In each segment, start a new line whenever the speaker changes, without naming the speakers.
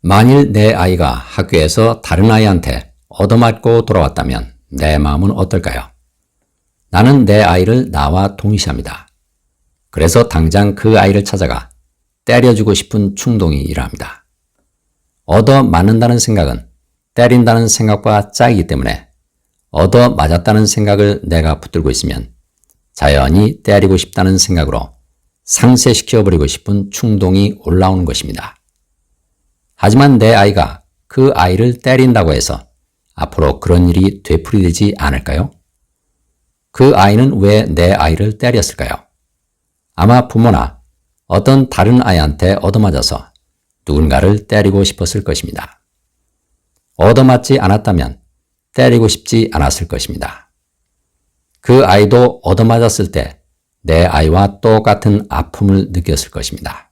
만일 내 아이가 학교에서 다른 아이한테 얻어맞고 돌아왔다면 내 마음은 어떨까요? 나는 내 아이를 나와 동시합니다. 그래서 당장 그 아이를 찾아가 때려주고 싶은 충동이 일어납니다. 얻어맞는다는 생각은 때린다는 생각과 짝이기 때문에 얻어맞았다는 생각을 내가 붙들고 있으면 자연히 때리고 싶다는 생각으로 상쇄시켜버리고 싶은 충동이 올라오는 것입니다. 하지만 내 아이가 그 아이를 때린다고 해서 앞으로 그런 일이 되풀이되지 않을까요? 그 아이는 왜 내 아이를 때렸을까요? 아마 부모나 어떤 다른 아이한테 얻어맞아서 누군가를 때리고 싶었을 것입니다. 얻어맞지 않았다면 때리고 싶지 않았을 것입니다. 그 아이도 얻어맞았을 때 내 아이와 똑같은 아픔을 느꼈을 것입니다.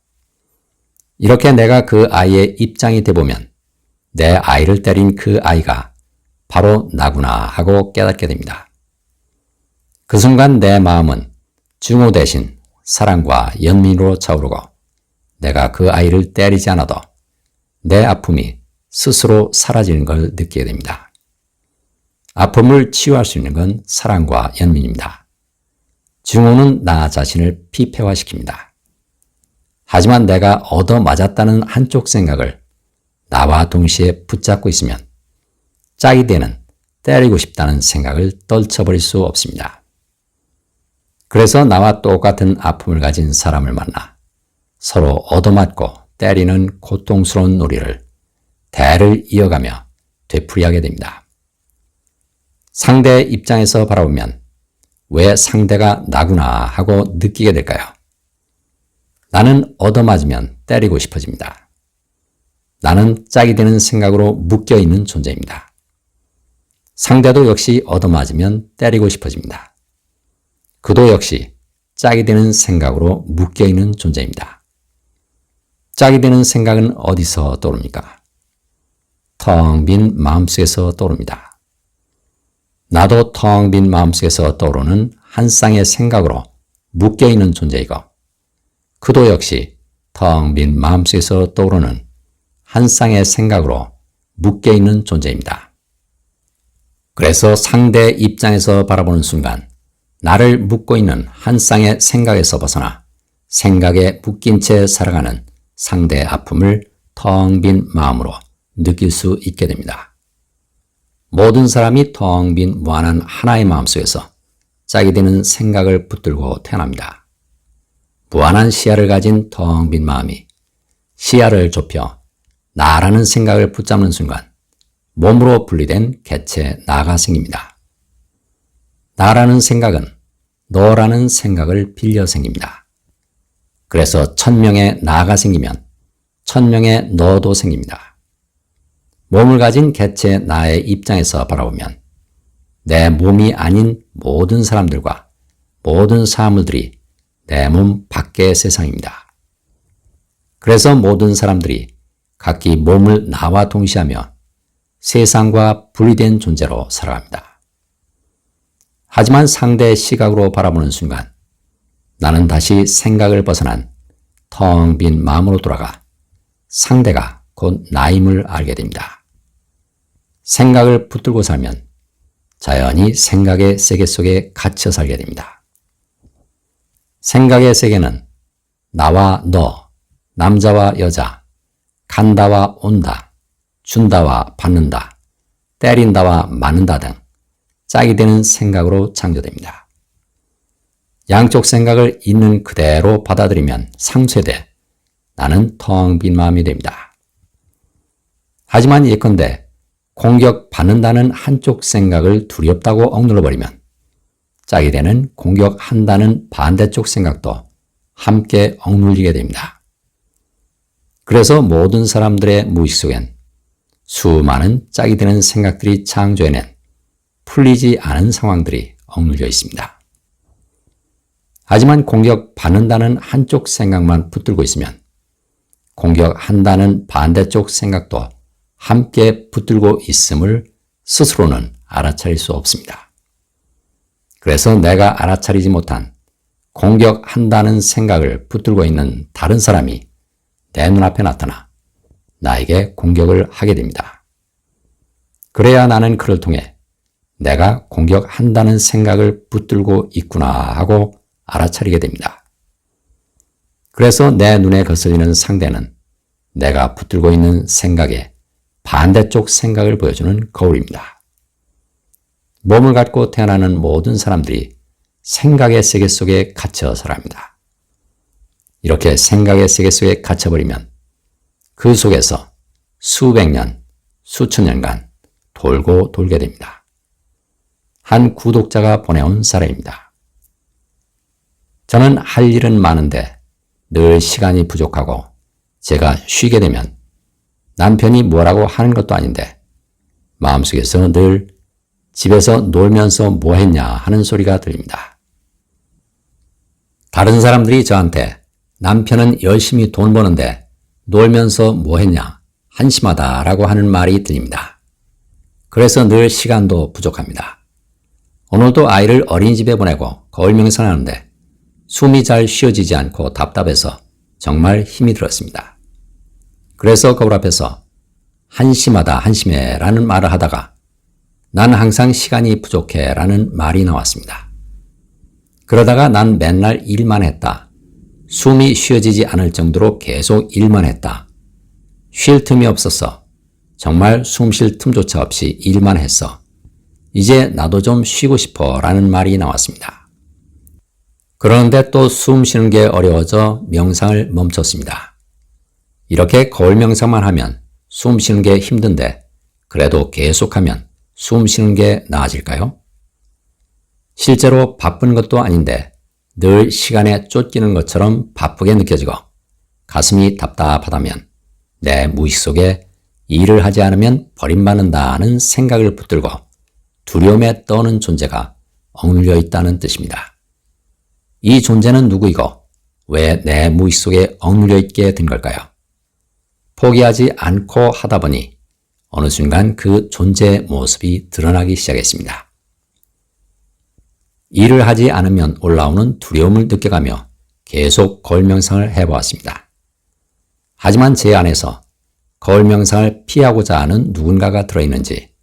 이렇게 내가 그 아이의 입장이 돼보면 내 아이를 때린 그 아이가 바로 나구나 하고 깨닫게 됩니다. 그 순간 내 마음은 증오 대신 사랑과 연민으로 차오르고 내가 그 아이를 때리지 않아도 내 아픔이 스스로 사라지는 걸 느끼게 됩니다. 아픔을 치유할 수 있는 건 사랑과 연민입니다. 증오는 나 자신을 피폐화시킵니다. 하지만 내가 얻어맞았다는 한쪽 생각을 나와 동시에 붙잡고 있으면 짝이 되는 때리고 싶다는 생각을 떨쳐버릴 수 없습니다. 그래서 나와 똑같은 아픔을 가진 사람을 만나 서로 얻어맞고 때리는 고통스러운 놀이를 대를 이어가며 되풀이하게 됩니다. 상대의 입장에서 바라보면 왜 상대가 나구나 하고 느끼게 될까요? 나는 얻어맞으면 때리고 싶어집니다. 나는 짝이 되는 생각으로 묶여있는 존재입니다. 상대도 역시 얻어맞으면 때리고 싶어집니다. 그도 역시 짝이 되는 생각으로 묶여있는 존재입니다. 짝이 되는 생각은 어디서 떠오릅니까? 텅 빈 마음속에서 떠오릅니다. 나도 텅 빈 마음속에서 떠오르는 한 쌍의 생각으로 묶여있는 존재이고 그도 역시 텅 빈 마음속에서 떠오르는 한 쌍의 생각으로 묶여있는 존재입니다. 그래서 상대의 입장에서 바라보는 순간 나를 묶고 있는 한 쌍의 생각에서 벗어나 생각에 묶인 채 살아가는 상대의 아픔을 텅 빈 마음으로 느낄 수 있게 됩니다. 모든 사람이 텅 빈 무한한 하나의 마음속에서 짝이 되는 생각을 붙들고 태어납니다. 무한한 시야를 가진 텅 빈 마음이 시야를 좁혀 나라는 생각을 붙잡는 순간 몸으로 분리된 개체 나가 생깁니다. 나라는 생각은 너라는 생각을 빌려 생깁니다. 그래서 1000명의 나가 생기면 1000명의 너도 생깁니다. 몸을 가진 개체 나의 입장에서 바라보면 내 몸이 아닌 모든 사람들과 모든 사물들이 내 몸 밖의 세상입니다. 그래서 모든 사람들이 각기 몸을 나와 동시하며 세상과 분리된 존재로 살아갑니다. 하지만 상대의 시각으로 바라보는 순간 나는 다시 생각을 벗어난 텅 빈 마음으로 돌아가 상대가 곧 나임을 알게 됩니다. 생각을 붙들고 살면 자연히 생각의 세계 속에 갇혀 살게 됩니다. 생각의 세계는 나와 너, 남자와 여자, 간다와 온다, 준다와 받는다, 때린다와 맞는다 등 짝이 되는 생각으로 창조됩니다. 양쪽 생각을 있는 그대로 받아들이면 상쇄돼 나는 텅 빈 마음이 됩니다. 하지만 예컨대 공격받는다는 한쪽 생각을 두렵다고 억눌러버리면 짝이 되는 공격한다는 반대쪽 생각도 함께 억눌리게 됩니다. 그래서 모든 사람들의 무의식 속엔 수많은 짝이 되는 생각들이 창조해낸 풀리지 않은 상황들이 억눌려 있습니다. 하지만 공격받는다는 한쪽 생각만 붙들고 있으면 공격한다는 반대쪽 생각도 함께 붙들고 있음을 스스로는 알아차릴 수 없습니다. 그래서 내가 알아차리지 못한 공격한다는 생각을 붙들고 있는 다른 사람이 내 눈앞에 나타나 나에게 공격을 하게 됩니다. 그래야 나는 그를 통해 내가 공격한다는 생각을 붙들고 있구나 하고 알아차리게 됩니다. 그래서 내 눈에 거슬리는 상대는 내가 붙들고 있는 생각의 반대쪽 생각을 보여주는 거울입니다. 몸을 갖고 태어나는 모든 사람들이 생각의 세계 속에 갇혀 살아갑니다. 이렇게 생각의 세계 속에 갇혀버리면 그 속에서 수백 년, 수천 년간 돌고 돌게 됩니다. 한 구독자가 보내온 사례입니다. 저는 할 일은 많은데 늘 시간이 부족하고 제가 쉬게 되면 남편이 뭐라고 하는 것도 아닌데 마음속에서 늘 집에서 놀면서 뭐 했냐 하는 소리가 들립니다. 다른 사람들이 저한테 남편은 열심히 돈 버는데 놀면서 뭐 했냐 한심하다라고 하는 말이 들립니다. 그래서 늘 시간도 부족합니다. 오늘도 아이를 어린이집에 보내고 거울 명상하는데 숨이 잘 쉬어지지 않고 답답해서 정말 힘이 들었습니다. 그래서 거울 앞에서 한심하다 한심해 라는 말을 하다가 난 항상 시간이 부족해 라는 말이 나왔습니다. 그러다가 난 맨날 일만 했다. 숨이 쉬어지지 않을 정도로 계속 일만 했다. 쉴 틈이 없었어. 정말 숨 쉴 틈조차 없이 일만 했어. 이제 나도 좀 쉬고 싶어 라는 말이 나왔습니다. 그런데 또 숨 쉬는 게 어려워져 명상을 멈췄습니다. 이렇게 거울 명상만 하면 숨 쉬는 게 힘든데 그래도 계속하면 숨 쉬는 게 나아질까요? 실제로 바쁜 것도 아닌데 늘 시간에 쫓기는 것처럼 바쁘게 느껴지고 가슴이 답답하다면 내 무의식 속에 일을 하지 않으면 버림받는다는 생각을 붙들고 두려움에 떠는 존재가 억눌려 있다는 뜻입니다. 이 존재는 누구이고 왜 내 무의식 속에 억눌려 있게 된 걸까요? 포기하지 않고 하다 보니 어느 순간 그 존재의 모습이 드러나기 시작했습니다. 일을 하지 않으면 올라오는 두려움을 느껴가며 계속 거울 명상을 해보았습니다. 하지만 제 안에서 거울 명상을 피하고자 하는 누군가가 들어있는지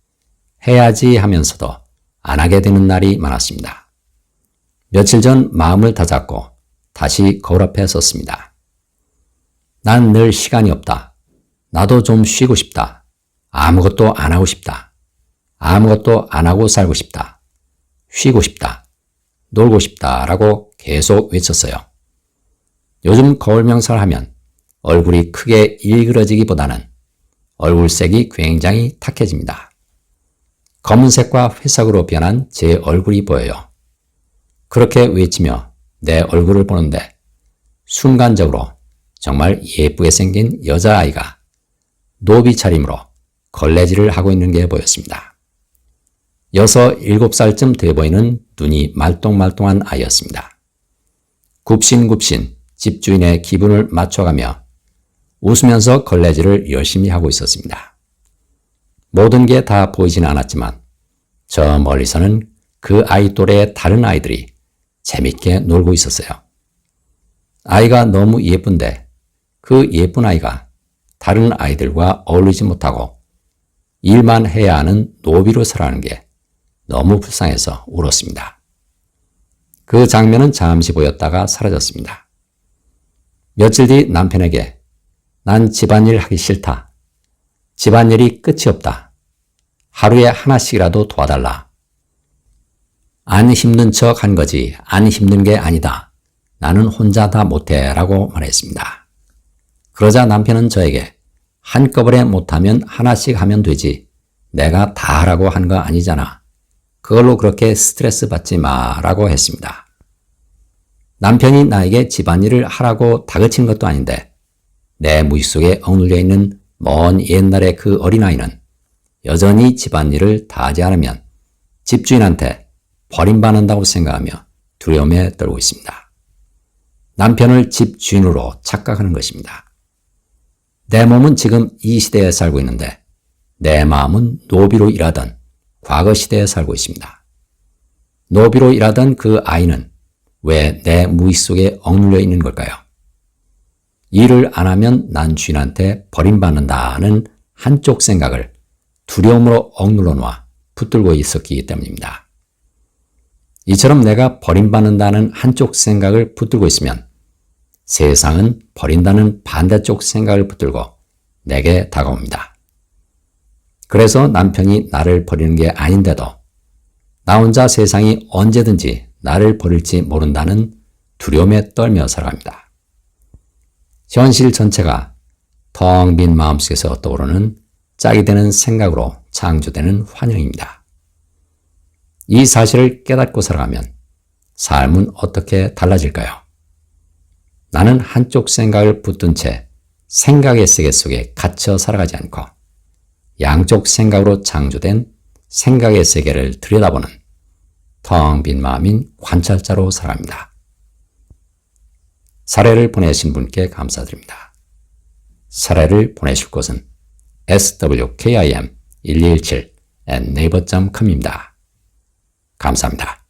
해야지 하면서도 안 하게 되는 날이 많았습니다. 며칠 전 마음을 다잡고 다시 거울 앞에 섰습니다. 난 늘 시간이 없다. 나도 좀 쉬고 싶다. 아무것도 안 하고 싶다. 아무것도 안 하고 살고 싶다. 쉬고 싶다. 놀고 싶다 라고 계속 외쳤어요. 요즘 거울 명상을 하면 얼굴이 크게 일그러지기보다는 얼굴색이 굉장히 탁해집니다. 검은색과 회색으로 변한 제 얼굴이 보여요. 그렇게 외치며 내 얼굴을 보는데 순간적으로 정말 예쁘게 생긴 여자아이가 노비 차림으로 걸레질을 하고 있는 게 보였습니다. 6, 7살쯤 돼 보이는 눈이 말똥말똥한 아이였습니다. 굽신굽신 집주인의 기분을 맞춰가며 웃으면서 걸레질을 열심히 하고 있었습니다. 모든 게 다 보이진 않았지만 저 멀리서는 그 아이 또래의 다른 아이들이 재밌게 놀고 있었어요. 아이가 너무 예쁜데 그 예쁜 아이가 다른 아이들과 어울리지 못하고 일만 해야 하는 노비로 살아가는 게 너무 불쌍해서 울었습니다. 그 장면은 잠시 보였다가 사라졌습니다. 며칠 뒤 남편에게 난 집안일 하기 싫다. 집안일이 끝이 없다. 하루에 하나씩이라도 도와달라. 안 힘든 척 한 거지 안 힘든 게 아니다. 나는 혼자 다 못해 라고 말했습니다. 그러자 남편은 저에게 한꺼번에 못하면 하나씩 하면 되지. 내가 다 하라고 한 거 아니잖아. 그걸로 그렇게 스트레스 받지 마라고 했습니다. 남편이 나에게 집안일을 하라고 다그친 것도 아닌데 내 무의식 속에 억눌려 있는 먼 옛날의 그 어린아이는 여전히 집안일을 다 하지 않으면 집주인한테 버림받는다고 생각하며 두려움에 떨고 있습니다. 남편을 집주인으로 착각하는 것입니다. 내 몸은 지금 이 시대에 살고 있는데 내 마음은 노비로 일하던 과거 시대에 살고 있습니다. 노비로 일하던 그 아이는 왜 내 무의식 속에 억눌려 있는 걸까요? 일을 안 하면 난 주인한테 버림받는다는 한쪽 생각을 두려움으로 억눌러 놓아 붙들고 있었기 때문입니다. 이처럼 내가 버림받는다는 한쪽 생각을 붙들고 있으면 세상은 버린다는 반대쪽 생각을 붙들고 내게 다가옵니다. 그래서 남편이 나를 버리는 게 아닌데도 나 혼자 세상이 언제든지 나를 버릴지 모른다는 두려움에 떨며 살아갑니다. 현실 전체가 텅 빈 마음속에서 떠오르는 짝이 되는 생각으로 창조되는 환영입니다. 이 사실을 깨닫고 살아가면 삶은 어떻게 달라질까요? 나는 한쪽 생각을 붙든 채 생각의 세계 속에 갇혀 살아가지 않고 양쪽 생각으로 창조된 생각의 세계를 들여다보는 텅 빈 마음인 관찰자로 살아갑니다. 사례를 보내신 분께 감사드립니다. 사례를 보내실 곳은 swkim1217@naver.com입니다. 감사합니다.